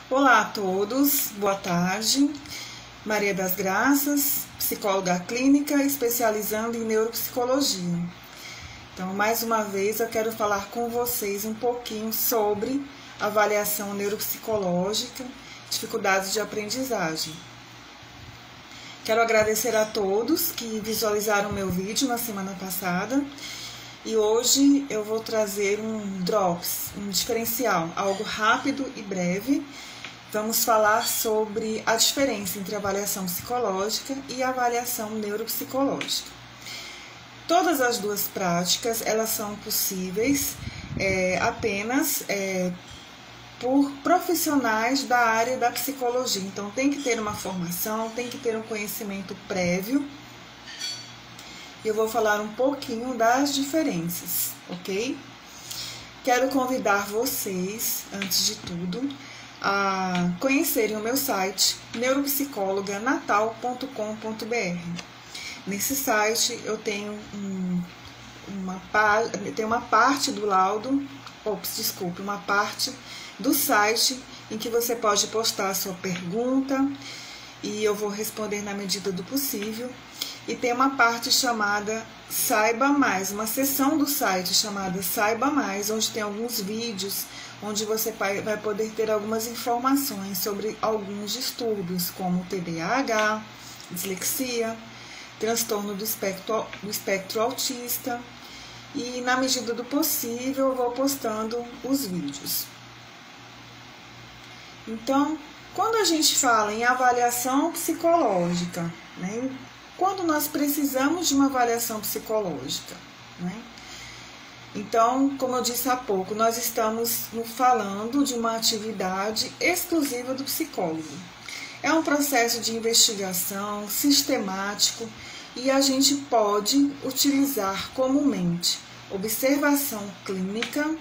Olá a todos, boa tarde. Maria das Graças, psicóloga clínica, especializando em neuropsicologia. Então, mais uma vez, eu quero falar com vocês um pouquinho sobre avaliação neuropsicológica, dificuldades de aprendizagem. Quero agradecer a todos que visualizaram meu vídeo na semana passada. E hoje eu vou trazer um drops, um diferencial, algo rápido e breve. Vamos falar sobre a diferença entre avaliação psicológica e avaliação neuropsicológica. Todas as duas práticas, elas são possíveis apenas por profissionais da área da psicologia. Então, tem que ter uma formação, tem que ter um conhecimento prévio. Eu vou falar um pouquinho das diferenças, ok? Quero convidar vocês, antes de tudo, a conhecerem o meu site neuropsicóloganatal.com.br. Nesse site eu tenho uma parte do laudo, uma parte do site em que você pode postar a sua pergunta e eu vou responder na medida do possível. E tem uma parte chamada Saiba Mais, uma seção do site chamada Saiba Mais, onde tem alguns vídeos, onde você vai poder ter algumas informações sobre alguns distúrbios, como TDAH, dislexia, transtorno do espectro autista. E na medida do possível eu vou postando os vídeos. Então, quando a gente fala em avaliação psicológica, né? Quando nós precisamos de uma avaliação psicológica, né? Então, como eu disse há pouco, nós estamos falando de uma atividade exclusiva do psicólogo. É um processo de investigação sistemático e a gente pode utilizar comumente observação clínica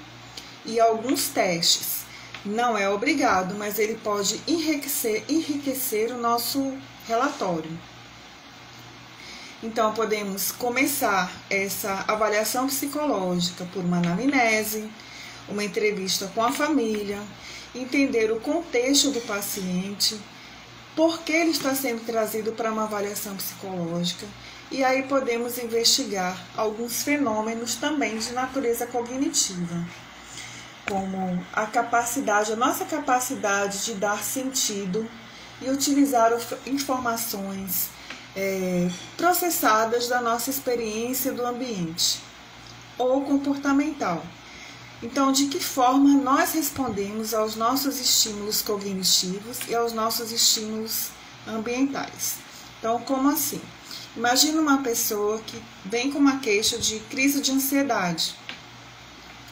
e alguns testes. Não é obrigado, mas ele pode enriquecer o nosso relatório. Então, podemos começar essa avaliação psicológica por uma anamnese, uma entrevista com a família, entender o contexto do paciente, por que ele está sendo trazido para uma avaliação psicológica, e aí podemos investigar alguns fenômenos também de natureza cognitiva, como a nossa capacidade de dar sentido e utilizar informações processadas da nossa experiência do ambiente, ou comportamental. Então, de que forma nós respondemos aos nossos estímulos cognitivos e aos nossos estímulos ambientais? Então, como assim? Imagina uma pessoa que vem com uma queixa de crise de ansiedade.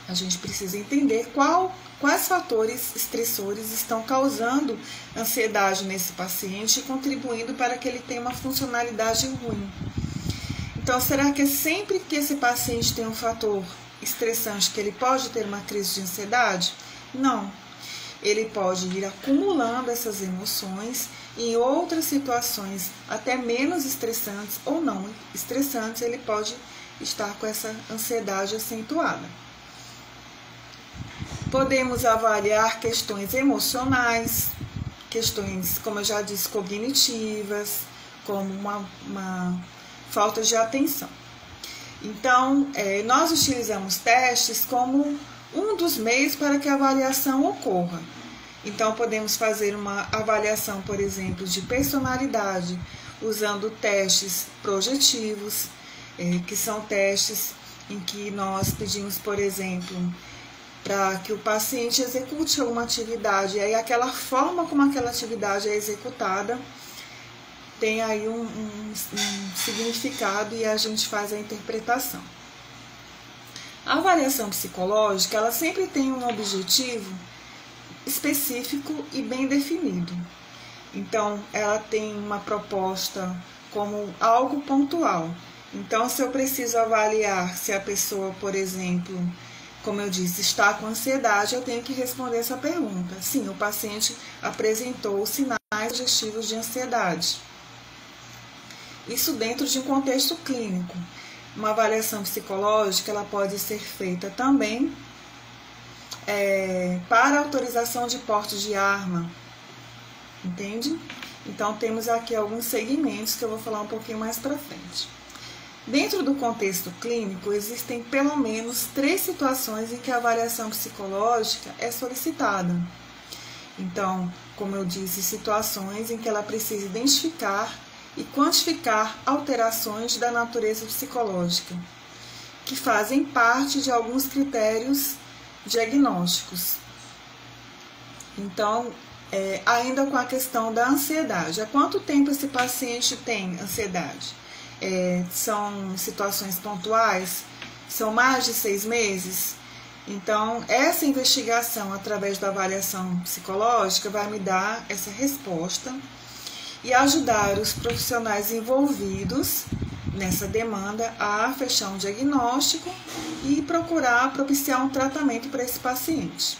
A gente precisa entender quais fatores estressores estão causando ansiedade nesse paciente e contribuindo para que ele tenha uma funcionalidade ruim. Então, será que é sempre que esse paciente tem um fator estressante que ele pode ter uma crise de ansiedade? Não. Ele pode ir acumulando essas emoções em outras situações até menos estressantes ou não estressantes, ele pode estar com essa ansiedade acentuada. Podemos avaliar questões emocionais, questões, como eu já disse, cognitivas, como uma falta de atenção. Então, nós utilizamos testes como um dos meios para que a avaliação ocorra. Então, podemos fazer uma avaliação, por exemplo, de personalidade, usando testes projetivos, que são testes em que nós pedimos, por exemplo, para que o paciente execute alguma atividade, e aí aquela forma como aquela atividade é executada tem aí um significado e a gente faz a interpretação. A avaliação psicológica, ela sempre tem um objetivo específico e bem definido. Então, ela tem uma proposta como algo pontual. Então, se eu preciso avaliar se a pessoa, por exemplo, como eu disse, está com ansiedade, eu tenho que responder essa pergunta. Sim, o paciente apresentou sinais sugestivos de ansiedade. Isso dentro de um contexto clínico. Uma avaliação psicológica, ela pode ser feita também para autorização de porte de arma, entende? Então, temos aqui alguns segmentos que eu vou falar um pouquinho mais para frente. Dentro do contexto clínico, existem pelo menos 3 situações em que a avaliação psicológica é solicitada. Então, como eu disse, situações em que ela precisa identificar e quantificar alterações da natureza psicológica, que fazem parte de alguns critérios diagnósticos. Então, ainda com a questão da ansiedade. Há quanto tempo esse paciente tem ansiedade? São situações pontuais? São mais de 6 meses? Então, essa investigação através da avaliação psicológica vai me dar essa resposta e ajudar os profissionais envolvidos nessa demanda a fechar um diagnóstico e procurar propiciar um tratamento para esse paciente.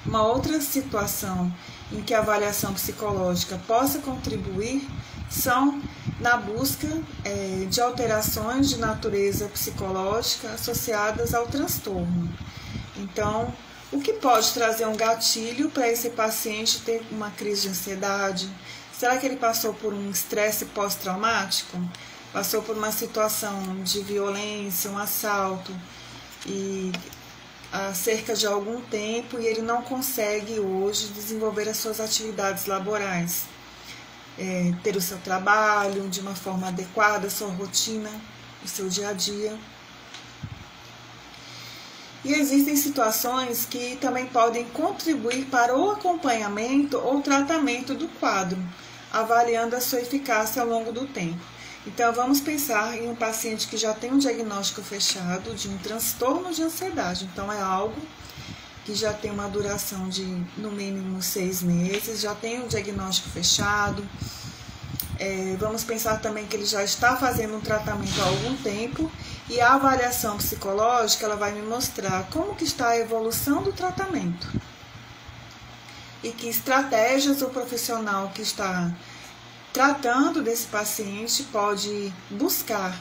Uma outra situação em que a avaliação psicológica possa contribuir são na busca de alterações de natureza psicológica associadas ao transtorno. Então, o que pode trazer um gatilho para esse paciente ter uma crise de ansiedade? Será que ele passou por um estresse pós-traumático? Passou por uma situação de violência, um assalto, e há cerca de algum tempo e ele não consegue hoje desenvolver as suas atividades laborais, ter o seu trabalho de uma forma adequada, a sua rotina, o seu dia a dia. E existem situações que também podem contribuir para o acompanhamento ou tratamento do quadro, avaliando a sua eficácia ao longo do tempo. Então, vamos pensar em um paciente que já tem um diagnóstico fechado de um transtorno de ansiedade. Então, é algo que já tem uma duração de, no mínimo, 6 meses, já tem um diagnóstico fechado. Vamos pensar também que ele já está fazendo um tratamento há algum tempo e a avaliação psicológica ela vai me mostrar como que está a evolução do tratamento e que estratégias o profissional que está tratando desse paciente pode buscar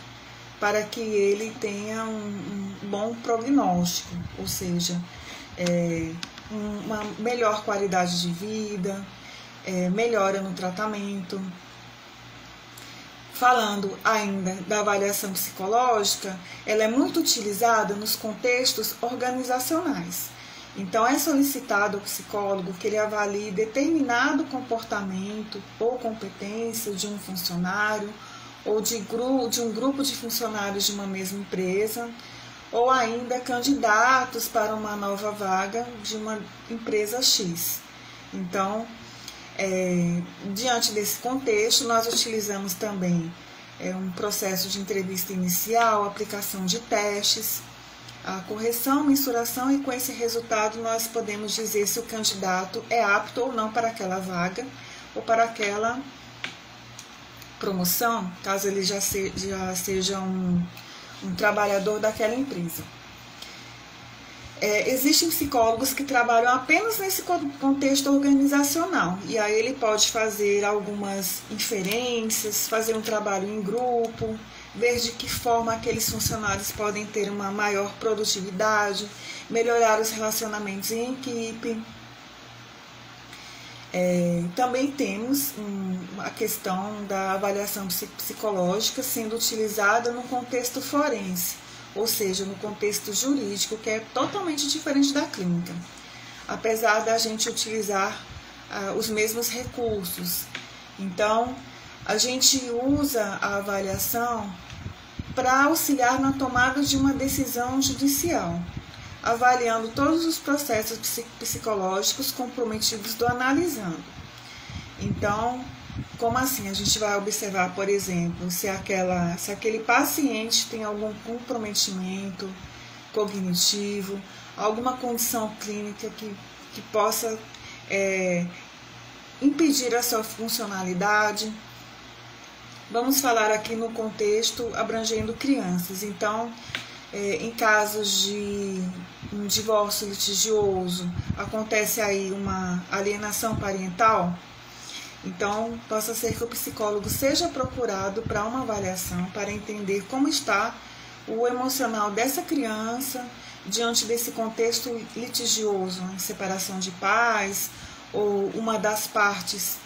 para que ele tenha um bom prognóstico, ou seja, uma melhor qualidade de vida, melhora no tratamento. Falando ainda da avaliação psicológica, ela é muito utilizada nos contextos organizacionais. Então, é solicitado ao psicólogo que ele avalie determinado comportamento ou competência de um funcionário ou de um grupo de funcionários de uma mesma empresa, ou ainda candidatos para uma nova vaga de uma empresa X. Então, diante desse contexto, nós utilizamos também um processo de entrevista inicial, aplicação de testes, a correção, mensuração, e com esse resultado nós podemos dizer se o candidato é apto ou não para aquela vaga ou para aquela promoção, caso ele já seja um trabalhador daquela empresa. Existem psicólogos que trabalham apenas nesse contexto organizacional, e aí ele pode fazer algumas inferências, fazer um trabalho em grupo, ver de que forma aqueles funcionários podem ter uma maior produtividade, melhorar os relacionamentos em equipe. Também temos a questão da avaliação psicológica sendo utilizada no contexto forense, ou seja, no contexto jurídico, que é totalmente diferente da clínica, apesar da gente utilizar os mesmos recursos. Então, a gente usa a avaliação para auxiliar na tomada de uma decisão judicial, avaliando todos os processos psicológicos comprometidos do analisando. Então, como assim? A gente vai observar, por exemplo, se aquele paciente tem algum comprometimento cognitivo, alguma condição clínica que possa impedir a sua funcionalidade. Vamos falar aqui no contexto abrangendo crianças. Então, em casos de um divórcio litigioso, acontece aí uma alienação parental. Então, possa ser que o psicólogo seja procurado para uma avaliação, para entender como está o emocional dessa criança diante desse contexto litigioso, separação de pais ou uma das partes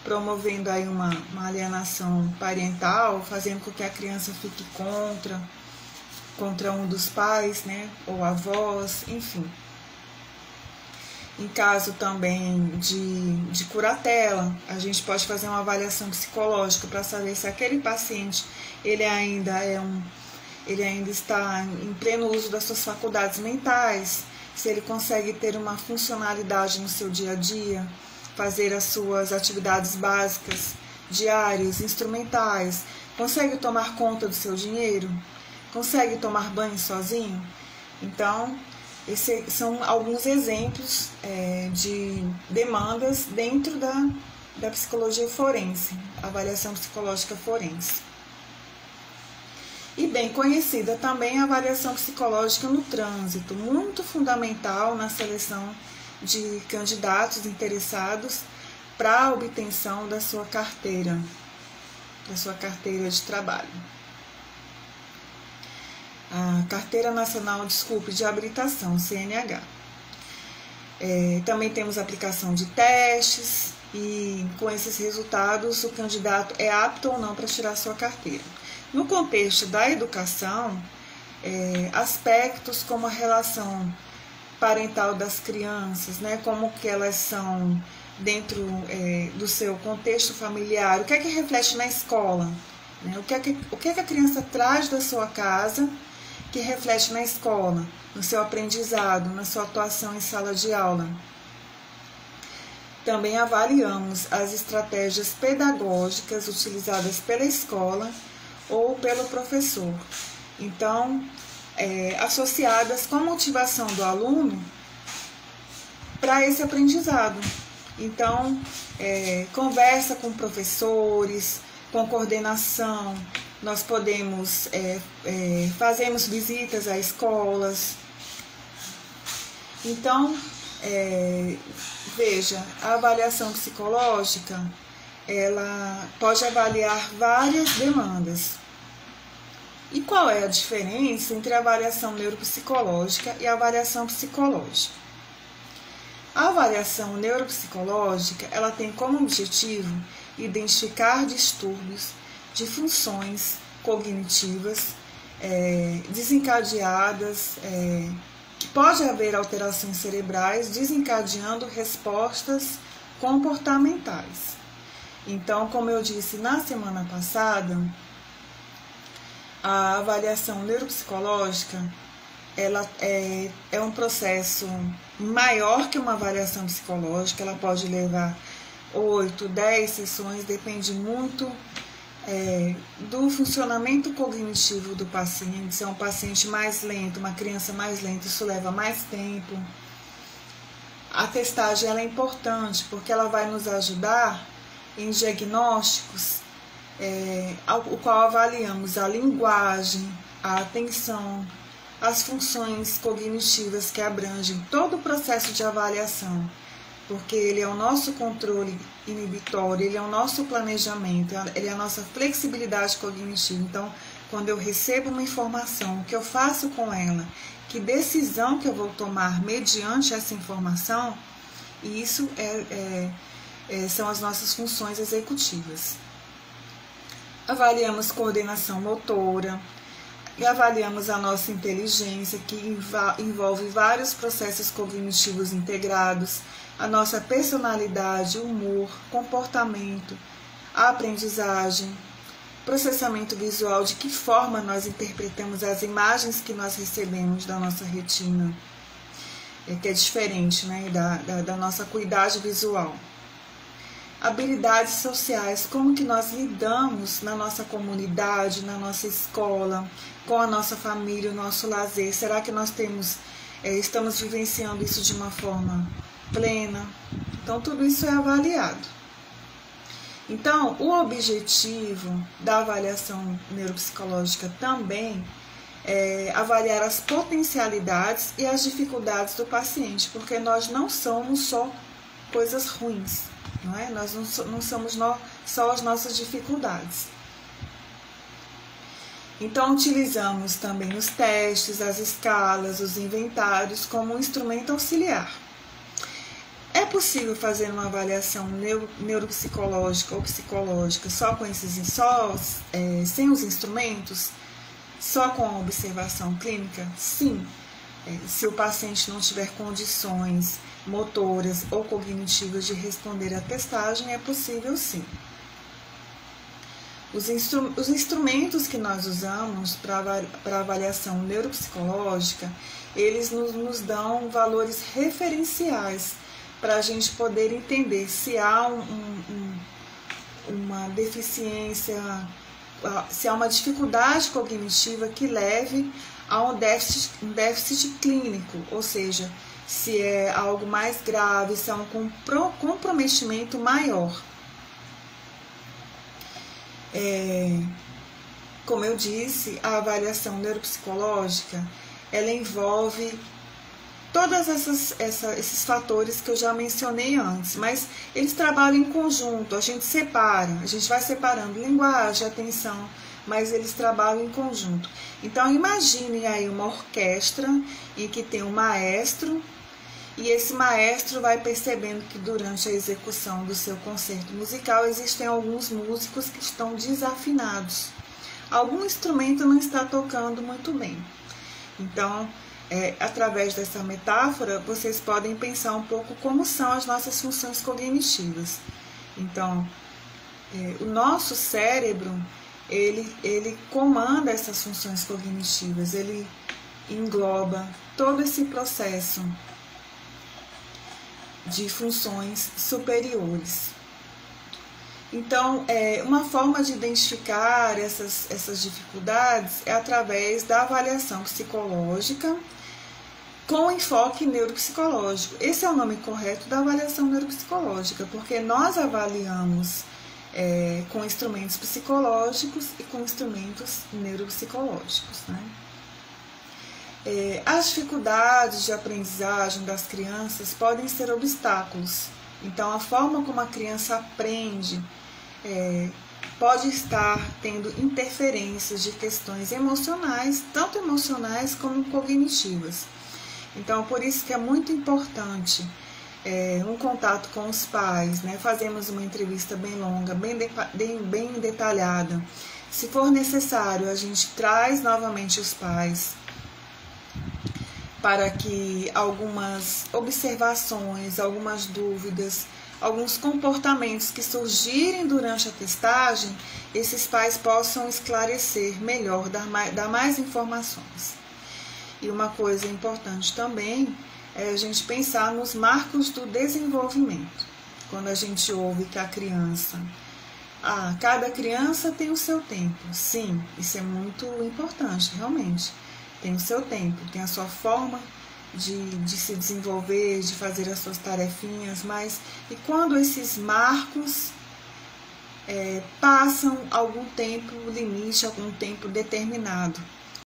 promovendo aí uma alienação parental, fazendo com que a criança fique contra um dos pais, né, ou avós, enfim. Em caso também de curatela, a gente pode fazer uma avaliação psicológica para saber se aquele paciente ele ainda está em pleno uso das suas faculdades mentais, se ele consegue ter uma funcionalidade no seu dia a dia, fazer as suas atividades básicas, diárias, instrumentais, consegue tomar conta do seu dinheiro, consegue tomar banho sozinho. Então, esses são alguns exemplos de demandas dentro da psicologia forense, avaliação psicológica forense. E bem conhecida também a avaliação psicológica no trânsito, muito fundamental na seleção de candidatos interessados para a obtenção da sua carteira de trabalho. A Carteira Nacional, de Habilitação, CNH. Também temos aplicação de testes e com esses resultados o candidato é apto ou não para tirar sua carteira. No contexto da educação, aspectos como a relação parental das crianças, né, como que elas são dentro do seu contexto familiar, o que é que reflete na escola, né, o que é que a criança traz da sua casa que reflete na escola, no seu aprendizado, na sua atuação em sala de aula. Também avaliamos as estratégias pedagógicas utilizadas pela escola ou pelo professor. Então, associadas com a motivação do aluno para esse aprendizado. Então, conversa com professores, com coordenação, nós podemos, fazemos visitas a escolas. Então, veja, a avaliação psicológica, ela pode avaliar várias demandas. E qual é a diferença entre a avaliação neuropsicológica e a avaliação psicológica? A avaliação neuropsicológica, ela tem como objetivo identificar distúrbios de funções cognitivas desencadeadas, que pode haver alterações cerebrais desencadeando respostas comportamentais. Então, como eu disse na semana passada, a avaliação neuropsicológica ela é um processo maior que uma avaliação psicológica, ela pode levar 8, 10 sessões, depende muito do funcionamento cognitivo do paciente. Se é um paciente mais lento, uma criança mais lenta, isso leva mais tempo. A testagem ela é importante porque ela vai nos ajudar em diagnósticos, o qual avaliamos a linguagem, a atenção, as funções cognitivas que abrangem todo o processo de avaliação, porque ele é o nosso controle inibitório, ele é o nosso planejamento, ele é a nossa flexibilidade cognitiva. Então, quando eu recebo uma informação, o que eu faço com ela, que decisão que eu vou tomar mediante essa informação, isso são as nossas funções executivas. Avaliamos coordenação motora e avaliamos a nossa inteligência, que envolve vários processos cognitivos integrados, a nossa personalidade, humor, comportamento, a aprendizagem, processamento visual, de que forma nós interpretamos as imagens que nós recebemos da nossa retina, que é diferente, né, da nossa acuidade visual. Habilidades sociais, como que nós lidamos na nossa comunidade, na nossa escola, com a nossa família, o nosso lazer. Será que nós estamos vivenciando isso de uma forma plena? Então, tudo isso é avaliado. Então, o objetivo da avaliação neuropsicológica também é avaliar as potencialidades e as dificuldades do paciente, porque nós não somos só coisas ruins, não é? Nós não somos só as nossas dificuldades. Então, utilizamos também os testes, as escalas, os inventários como um instrumento auxiliar. É possível fazer uma avaliação neuropsicológica ou psicológica só com sem os instrumentos, só com a observação clínica? Sim. Se o paciente não tiver condições motoras ou cognitivas de responder à testagem, é possível sim. Os instrumentos que nós usamos para avaliação neuropsicológica, eles nos dão valores referenciais para a gente poder entender se há uma deficiência, se há uma dificuldade cognitiva que leve a um déficit clínico, ou seja, se é algo mais grave, se há um comprometimento maior. Como eu disse, a avaliação neuropsicológica, ela envolve todos esses fatores que eu já mencionei antes, mas eles trabalham em conjunto, a gente vai separando linguagem, atenção, mas eles trabalham em conjunto. Então, imaginem aí uma orquestra em que tem um maestro, e esse maestro vai percebendo que durante a execução do seu concerto musical existem alguns músicos que estão desafinados. Algum instrumento não está tocando muito bem. Então, através dessa metáfora, vocês podem pensar um pouco como são as nossas funções cognitivas. Então, o nosso cérebro, ele comanda essas funções cognitivas, ele engloba todo esse processo de funções superiores. Então, uma forma de identificar essas dificuldades é através da avaliação psicológica com enfoque neuropsicológico. Esse é o nome correto da avaliação neuropsicológica, porque nós avaliamos com instrumentos psicológicos e com instrumentos neuropsicológicos, né? As dificuldades de aprendizagem das crianças podem ser obstáculos. Então, a forma como a criança aprende pode estar tendo interferências de questões emocionais, tanto emocionais como cognitivas. Então, por isso que é muito importante um contato com os pais, né? Fazemos uma entrevista bem longa, bem detalhada. Se for necessário, a gente traz novamente os pais para que algumas observações, algumas dúvidas, alguns comportamentos que surgirem durante a testagem, esses pais possam esclarecer melhor, dar mais informações. E uma coisa importante também é a gente pensar nos marcos do desenvolvimento. Quando a gente ouve que a criança, cada criança tem o seu tempo. Sim, isso é muito importante, realmente. Tem o seu tempo, tem a sua forma de se desenvolver, de fazer as suas tarefinhas, mas e quando esses marcos passam algum tempo limite, algum tempo determinado?